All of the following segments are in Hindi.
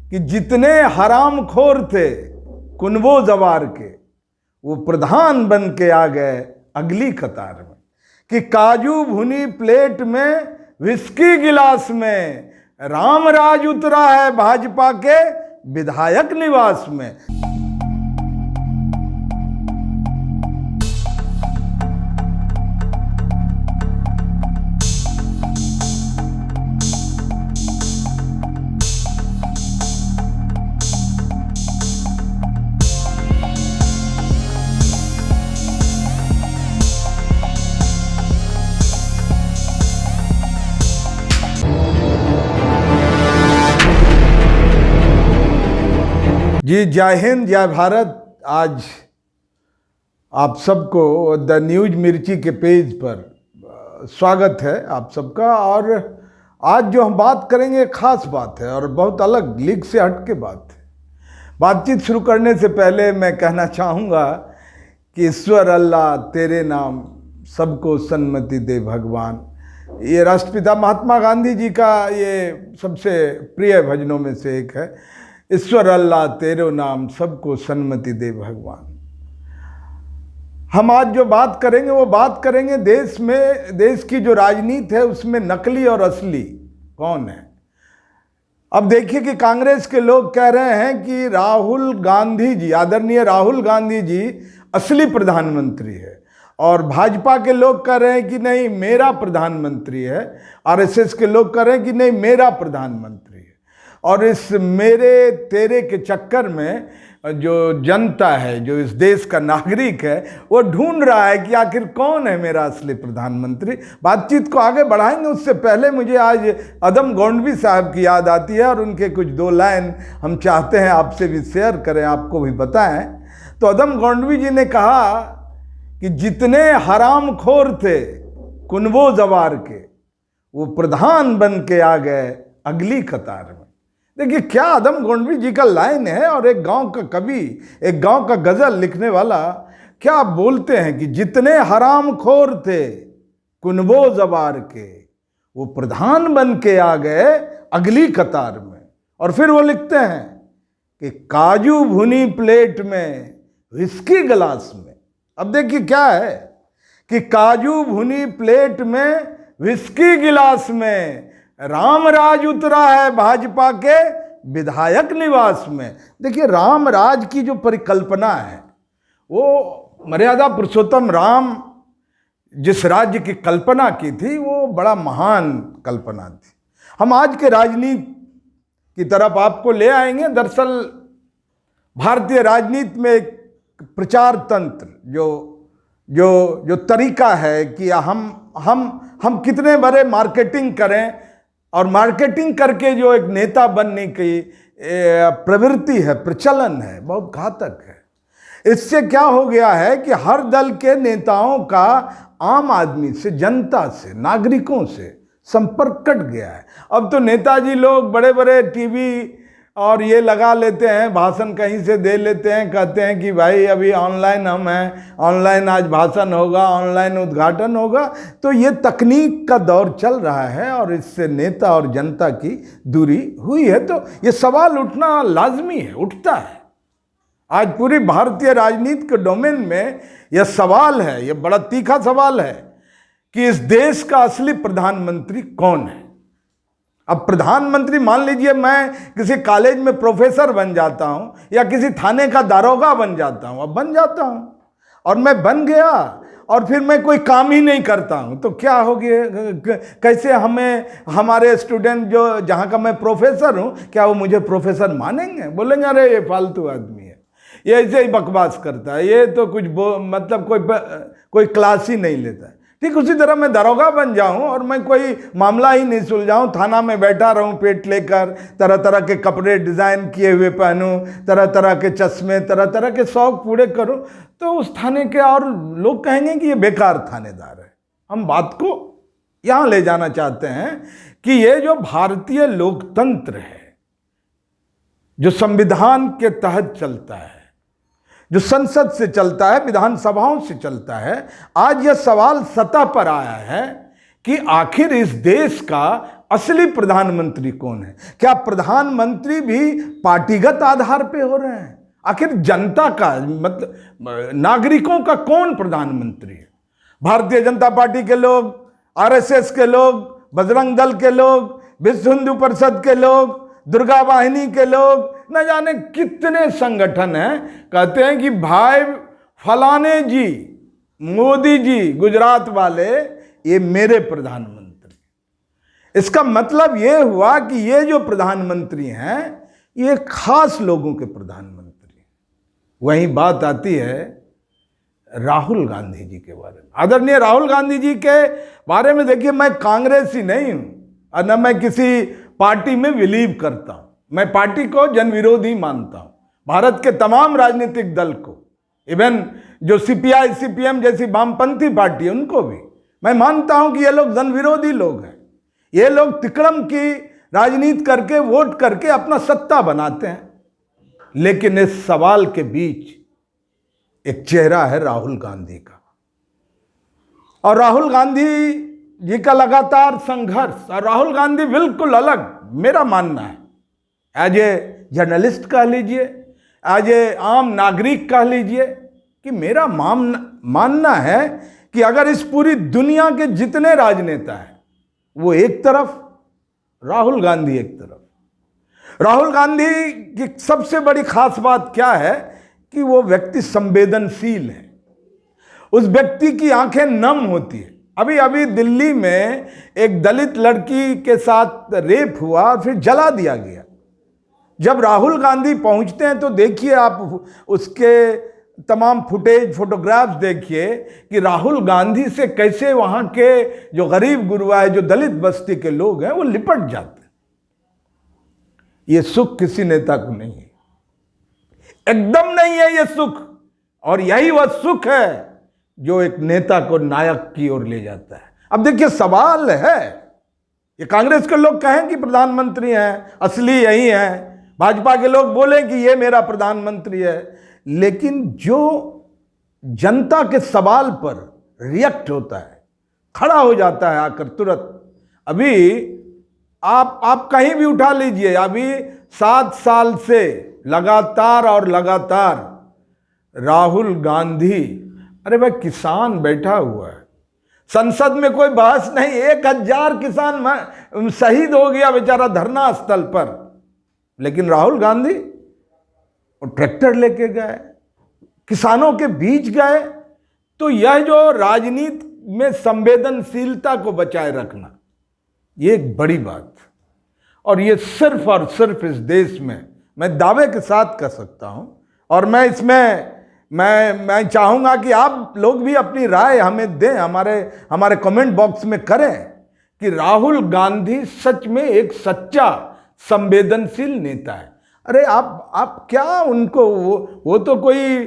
कि जितने हरामखोर थे कुनबो जवार के, वो प्रधान बन के आ गए अगली कतार में। कि काजू भुनी प्लेट में, विस्की गिलास में, रामराज उतरा है भाजपा के विधायक निवास में। जी जय हिंद, जय भारत। आज आप सबको द न्यूज मिर्ची के पेज पर स्वागत है आप सबका। और आज जो हम बात करेंगे खास बात है और बहुत अलग, लीग से हट के बात है। बातचीत शुरू करने से पहले मैं कहना चाहूँगा कि ईश्वर अल्लाह तेरे नाम सबको सन्मति दे भगवान। ये राष्ट्रपिता महात्मा गांधी जी का ये सबसे प्रिय भजनों में से एक है। ईश्वर अल्लाह तेरो नाम सबको सन्मति दे भगवान। हम आज जो बात करेंगे वो बात करेंगे देश की जो राजनीति है उसमें नकली और असली कौन है। अब देखिए कि कांग्रेस के लोग कह रहे हैं कि राहुल गांधी जी, आदरणीय राहुल गांधी जी असली प्रधानमंत्री है, और भाजपा के लोग कह रहे हैं कि नहीं मेरा प्रधानमंत्री है, आरएसएस के लोग कह रहे हैं कि नहीं मेरा प्रधानमंत्री है। और इस मेरे तेरे के चक्कर में जो जनता है, जो इस देश का नागरिक है, वो ढूंढ रहा है कि आखिर कौन है मेरा असली प्रधानमंत्री। बातचीत को आगे बढ़ाएंगे उससे पहले मुझे आज अदम गोंडवी साहब की याद आती है और उनके कुछ दो लाइन हम चाहते हैं आपसे भी शेयर करें, आपको भी बताएं। तो अदम गोंडवी जी ने कहा कि जितने हरामखोर थे कुनबो जवार के, वो प्रधान बन के आ गए अगली कतार में। देखिए क्या अदम गोंडवी जी का लाइन है। और एक गांव का कवि, एक गांव का गजल लिखने वाला क्या बोलते हैं कि जितने हरामखोर थे कुनबो जवार के, वो प्रधान बन के आ गए अगली कतार में। और फिर वो लिखते हैं कि काजू भुनी प्लेट में, विस्की गिलास में। अब देखिए क्या है कि काजू भुनी प्लेट में, विस्की गिलास में, रामराज उतरा है भाजपा के विधायक निवास में। देखिए रामराज की जो परिकल्पना है, वो मर्यादा पुरुषोत्तम राम जिस राज्य की कल्पना की थी वो बड़ा महान कल्पना थी। हम आज के राजनीति की तरफ आपको ले आएंगे। दरअसल भारतीय राजनीति में एक प्रचार तंत्र जो तरीका है कि हम कितने बड़े मार्केटिंग करें, और मार्केटिंग करके जो एक नेता बनने की प्रवृत्ति है, प्रचलन है, बहुत घातक है। इससे क्या हो गया है कि हर दल के नेताओं का आम आदमी से, जनता से, नागरिकों से संपर्क कट गया है। अब तो नेताजी लोग बड़े बड़े टीवी और ये लगा लेते हैं, भाषण कहीं से दे लेते हैं, कहते हैं कि भाई अभी ऑनलाइन हम हैं, ऑनलाइन आज भाषण होगा, ऑनलाइन उद्घाटन होगा। तो ये तकनीक का दौर चल रहा है और इससे नेता और जनता की दूरी हुई है। तो ये सवाल उठना लाजमी है, उठता है। आज पूरी भारतीय राजनीति के डोमेन में यह सवाल है, यह बड़ा तीखा सवाल है कि इस देश का असली प्रधानमंत्री कौन है। अब प्रधानमंत्री, मान लीजिए मैं किसी कॉलेज में प्रोफेसर बन जाता हूं या किसी थाने का दारोगा बन जाता हूं, अब बन जाता हूं और मैं बन गया और फिर मैं कोई काम ही नहीं करता हूं, तो क्या हो गया? कैसे हमें हमारे स्टूडेंट जो जहां का मैं प्रोफेसर हूं, क्या वो मुझे प्रोफेसर मानेंगे? बोलेंगे अरे ये फालतू आदमी है, ये ऐसे ही बकवास करता है, ये तो कुछ मतलब कोई क्लास ही नहीं लेता है। ठीक उसी तरह मैं दरोगा बन जाऊं और मैं कोई मामला ही नहीं सुलझाऊं, थाना में बैठा रहूं पेट लेकर, तरह तरह के कपड़े डिज़ाइन किए हुए पहनूं, तरह तरह के चश्मे, तरह तरह के शौक पूरे करूं, तो उस थाने के और लोग कहेंगे कि ये बेकार थानेदार है। हम बात को यहाँ ले जाना चाहते हैं कि ये जो भारतीय लोकतंत्र है, जो संविधान के तहत चलता है, जो संसद से चलता है, विधानसभाओं से चलता है, आज यह सवाल सतह पर आया है कि आखिर इस देश का असली प्रधानमंत्री कौन है? क्या प्रधानमंत्री भी पार्टीगत आधार पे हो रहे हैं? आखिर जनता का मतलब नागरिकों का कौन प्रधानमंत्री है? भारतीय जनता पार्टी के लोग, आरएसएस के लोग, बजरंग दल के लोग, विश्व हिंदू परिषद के लोग, दुर्गा वाहिनी के लोग, न जाने कितने संगठन हैं, कहते हैं कि भाई फलाने जी, मोदी जी, गुजरात वाले, ये मेरे प्रधानमंत्री। इसका मतलब ये हुआ कि ये जो प्रधानमंत्री हैं ये खास लोगों के प्रधानमंत्री। वहीं बात आती है राहुल गांधी जी के बारे में। आदरणीय राहुल गांधी जी के बारे में देखिए, मैं कांग्रेसी नहीं हूं और न मैं किसी पार्टी में बिलीव करता हूं। मैं पार्टी को जनविरोधी मानता हूं, भारत के तमाम राजनीतिक दल को, इवन जो सीपीआई सीपीएम जैसी वामपंथी पार्टी है उनको भी मैं मानता हूं कि ये लोग जनविरोधी लोग हैं। ये लोग तिकड़म की राजनीति करके, वोट करके अपना सत्ता बनाते हैं। लेकिन इस सवाल के बीच एक चेहरा है राहुल गांधी का, और राहुल गांधी जी का लगातार संघर्ष, और राहुल गांधी बिल्कुल अलग मेरा मानना है, एज ए जर्नलिस्ट कह लीजिए, एज ए आम नागरिक कह लीजिए, कि मेरा मानना है कि अगर इस पूरी दुनिया के जितने राजनेता हैं वो एक तरफ, राहुल गांधी एक तरफ। राहुल गांधी की सबसे बड़ी खास बात क्या है कि वो व्यक्ति संवेदनशील है। उस व्यक्ति की आंखें नम होती है। अभी अभी दिल्ली में एक दलित लड़की के साथ रेप हुआ और फिर जला दिया गया। जब राहुल गांधी पहुंचते हैं तो देखिए आप उसके तमाम फुटेज, फोटोग्राफ्स देखिए कि राहुल गांधी से कैसे वहां के जो गरीब गुरबा है, जो दलित बस्ती के लोग हैं, वो लिपट जाते हैं। ये सुख किसी नेता को नहीं है, एकदम नहीं है ये सुख। और यही वह सुख है जो एक नेता को नायक की ओर ले जाता है। अब देखिए सवाल है, ये कांग्रेस के लोग कहें कि प्रधानमंत्री हैं, असली यही हैं, भाजपा के लोग बोले कि ये मेरा प्रधानमंत्री है, लेकिन जो जनता के सवाल पर रिएक्ट होता है, खड़ा हो जाता है आकर तुरंत। अभी आप कहीं भी उठा लीजिए, अभी 7 साल से लगातार और लगातार राहुल गांधी, अरे भाई किसान बैठा हुआ है, संसद में कोई बहस नहीं, 1000 किसान शहीद हो गया बेचारा धरना स्थल पर, लेकिन राहुल गांधी और ट्रैक्टर लेके गए, किसानों के बीच गए। तो यह जो राजनीति में संवेदनशीलता को बचाए रखना, ये एक बड़ी बात, और ये सिर्फ और सिर्फ इस देश में मैं दावे के साथ कह सकता हूं। और मैं इसमें मैं चाहूंगा कि आप लोग भी अपनी राय हमें दें, हमारे कमेंट बॉक्स में करें कि राहुल गांधी सच में एक सच्चा संवेदनशील नेता है। अरे आप क्या उनको, वो तो कोई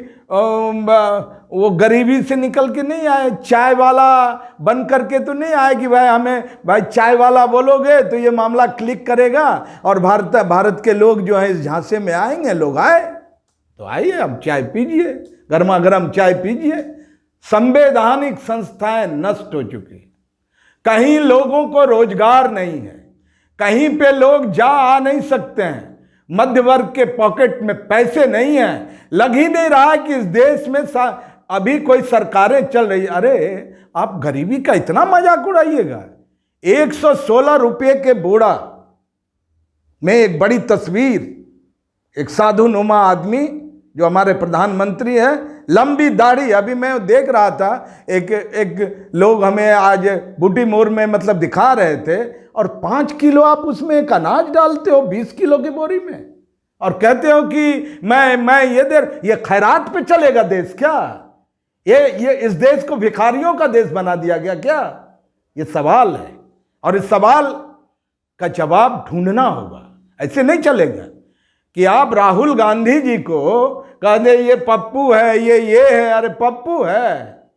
वो गरीबी से निकल के नहीं आए, चाय वाला बन करके तो नहीं आए कि भाई चाय वाला बोलोगे तो ये मामला क्लिक करेगा और भारत के लोग जो है इस झांसे में आएंगे। लोग आए तो आइए, अब चाय पीजिए, गर्मा गर्म चाय पीजिए। संवैधानिक संस्थाएं नष्ट हो चुकी, कहीं लोगों को रोजगार नहीं है, कहीं पे लोग जा आ नहीं सकते हैं, मध्य वर्ग के पॉकेट में पैसे नहीं हैं, लग ही नहीं रहा कि इस देश में अभी कोई सरकारें चल रही। अरे आप गरीबी का इतना मजाक उड़ाइएगा। 116 रुपये के बोरा में एक बड़ी तस्वीर, एक साधु नुमा आदमी जो हमारे प्रधानमंत्री हैं, लंबी दाढ़ी। अभी मैं देख रहा था, एक लोग हमें आज बूटी मोड़ में मतलब दिखा रहे थे, और 5 किलो आप उसमें एक अनाज डालते हो 20 किलो की बोरी में, और कहते हो कि मैं ये खैरात पे चलेगा देश क्या? ये इस देश को भिखारियों का देश बना दिया गया क्या? ये सवाल है, और इस सवाल का जवाब ढूंढना होगा। ऐसे नहीं चलेगा कि आप राहुल गांधी जी को कह दे ये पप्पू है, ये है। अरे पप्पू है,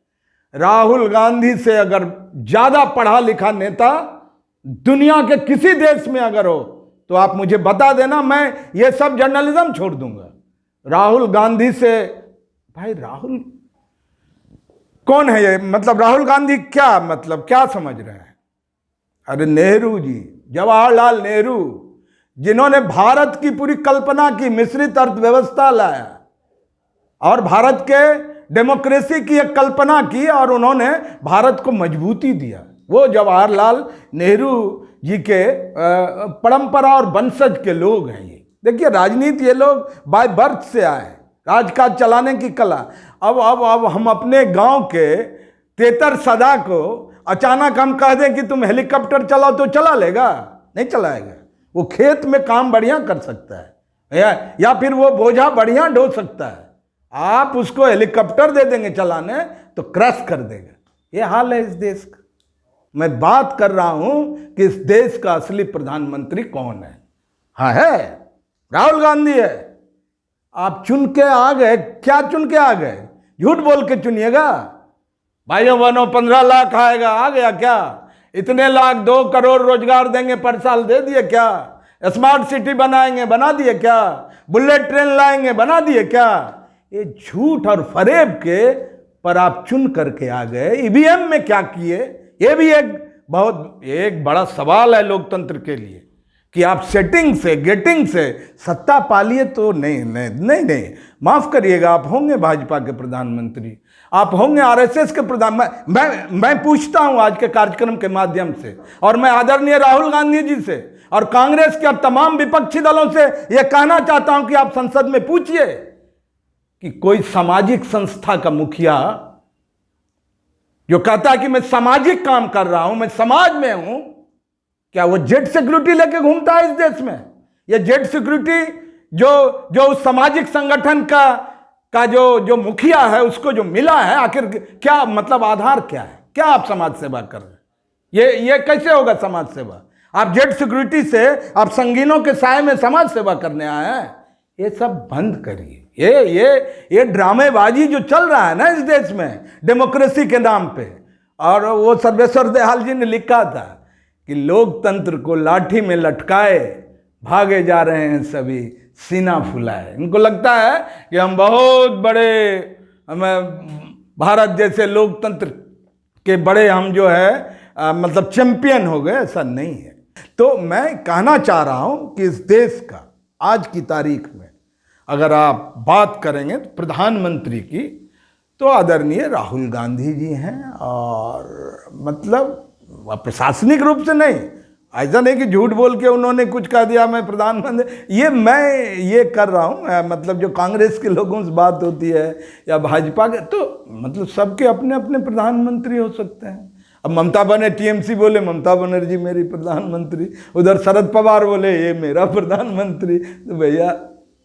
राहुल गांधी से अगर ज्यादा पढ़ा लिखा नेता दुनिया के किसी देश में अगर हो तो आप मुझे बता देना, मैं ये सब जर्नलिज्म छोड़ दूंगा। राहुल गांधी से, भाई राहुल कौन है ये? मतलब राहुल गांधी क्या, मतलब क्या समझ रहे हैं? अरे नेहरू जी, जवाहरलाल नेहरू, जिन्होंने भारत की पूरी कल्पना की, मिश्रित अर्थव्यवस्था लाया और भारत के डेमोक्रेसी की एक कल्पना की और उन्होंने भारत को मजबूती दिया, वो जवाहरलाल नेहरू जी के परंपरा और वंशज के लोग हैं। ये देखिए, राजनीति ये लोग बाय बर्थ से आए, राजकाज चलाने की कला। अब हम अपने गांव के तेतर सदा को अचानक हम कह दें कि तुम हेलीकॉप्टर चलाओ तो चला लेगा? नहीं चलाएगा। वो खेत में काम बढ़िया कर सकता है या फिर वो बोझा बढ़िया ढो सकता है। आप उसको हेलीकॉप्टर दे देंगे चलाने तो क्रश कर देगा। ये हाल है इस देश का। मैं बात कर रहा हूं कि इस देश का असली प्रधानमंत्री कौन है? हाँ है, राहुल गांधी है। आप चुन के आ गए, क्या चुन के आ गए? झूठ बोल के चुनिएगा। भाइयों बहनों, 15 लाख आएगा, आ गया क्या? इतने लाख, 2 करोड़ रोजगार देंगे पर साल, दे दिए क्या? स्मार्ट सिटी बनाएंगे, बना दिए क्या? बुलेट ट्रेन लाएंगे, बना दिए क्या? ये झूठ और फरेब के पर आप चुन करके आ गए। ईवीएम में क्या किए? ये भी एक बड़ा सवाल है लोकतंत्र के लिए कि आप सेटिंग से, गेटिंग से सत्ता पालिए तो नहीं, माफ करिएगा, आप होंगे भाजपा के प्रधानमंत्री, आप होंगे आरएसएस के प्रधान। मैं पूछता हूं आज के कार्यक्रम के माध्यम से, और मैं आदरणीय राहुल गांधी जी से और कांग्रेस के अब तमाम विपक्षी दलों से यह कहना चाहता हूं कि आप संसद में पूछिए कि कोई सामाजिक संस्था का मुखिया जो कहता है कि मैं सामाजिक काम कर रहा हूं, मैं समाज में हूं, क्या वो जेट सिक्योरिटी लेके घूमता है इस देश में? ये जेट सिक्योरिटी जो उस सामाजिक संगठन का जो मुखिया है उसको जो मिला है, आखिर क्या मतलब, आधार क्या है? क्या आप समाज सेवा कर रहे हैं? ये कैसे होगा समाज सेवा? आप जेट सिक्योरिटी से आप संगीनों के साए में समाज सेवा करने आए हैं? ये सब बंद करिए। ये ड्रामेबाजी जो चल रहा है ना इस देश में डेमोक्रेसी के नाम पे, और वो सर्वेश्वर दयाल जी ने लिखा था कि लोकतंत्र को लाठी में लटकाए भागे जा रहे हैं सभी सीना फुलाए। इनको लगता है कि हम बहुत बड़े, हमें भारत जैसे लोकतंत्र के बड़े हम जो है मतलब चैंपियन हो गए। ऐसा नहीं है। तो मैं कहना चाह रहा हूं कि इस देश का आज की तारीख में अगर आप बात करेंगे तो प्रधानमंत्री की, तो आदरणीय राहुल गांधी जी हैं। और मतलब प्रशासनिक रूप से नहीं, ऐसा नहीं कि झूठ बोल के उन्होंने कुछ कह दिया मैं प्रधानमंत्री, मैं ये कर रहा हूँ। मतलब जो कांग्रेस के लोगों से बात होती है या भाजपा के, तो मतलब सबके अपने अपने प्रधानमंत्री हो सकते हैं। अब ममता बनर्जी, टीएमसी बोले ममता बनर्जी मेरी प्रधानमंत्री, उधर शरद पवार बोले ये मेरा प्रधानमंत्री। तो भैया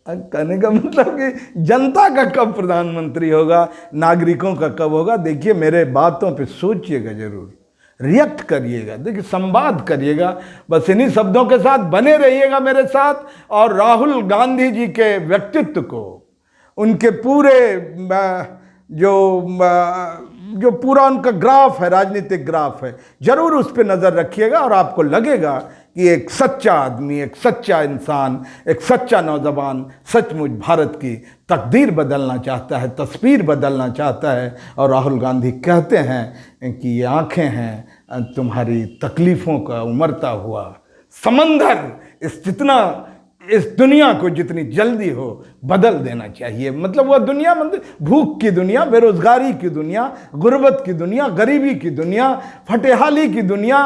कहने का मतलब कि जनता का कब प्रधानमंत्री होगा, नागरिकों का कब होगा? देखिए, मेरे बातों पे सोचिएगा, जरूर रिएक्ट करिएगा, देखिए संवाद करिएगा। बस इन्हीं शब्दों के साथ बने रहिएगा मेरे साथ। और राहुल गांधी जी के व्यक्तित्व को, उनके पूरे जो पूरा उनका ग्राफ है, राजनीतिक ग्राफ है, जरूर उस पर नज़र रखिएगा और आपको लगेगा कि एक सच्चा आदमी, एक सच्चा इंसान, एक सच्चा नौजवान सचमुच भारत की तकदीर बदलना चाहता है, तस्वीर बदलना चाहता है। और राहुल गांधी कहते हैं कि ये आँखें हैं तुम्हारी तकलीफ़ों का उमड़ता हुआ समंदर, इस दुनिया को जितनी जल्दी हो बदल देना चाहिए। मतलब वह दुनिया, मतलब भूख की दुनिया, बेरोजगारी की दुनिया, गुर्बत की दुनिया, गरीबी की दुनिया, फटेहाली की दुनिया,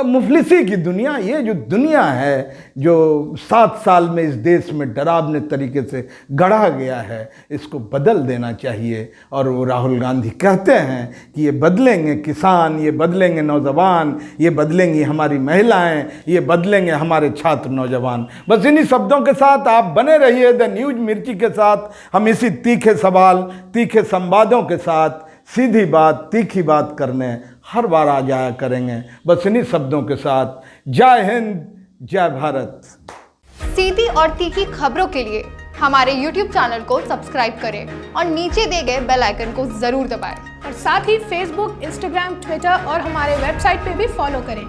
मुफलिसी की दुनिया, ये जो दुनिया है जो 7 साल में इस देश में डरावने तरीके से गढ़ा गया है, इसको बदल देना चाहिए। और वो राहुल गांधी कहते हैं कि ये बदलेंगे किसान, ये बदलेंगे नौजवान, ये बदलेंगी हमारी महिलाएं, ये बदलेंगे हमारे छात्र नौजवान। बस इन्हीं शब्दों के साथ आप बने रहिए द न्यूज मिर्ची के साथ। हम इसी तीखे सवाल, तीखे संवादों के साथ सीधी बात, तीखी बात करने हर बार आ जाया करेंगे। बस इन्हीं शब्दों के साथ जय हिंद, जय भारत। सीधी और तीखी खबरों के लिए हमारे YouTube चैनल को सब्सक्राइब करें और नीचे दिए गए बेल आइकन को जरूर दबाएं। और साथ ही Facebook, Instagram, Twitter और हमारे वेबसाइट पे भी फॉलो करें।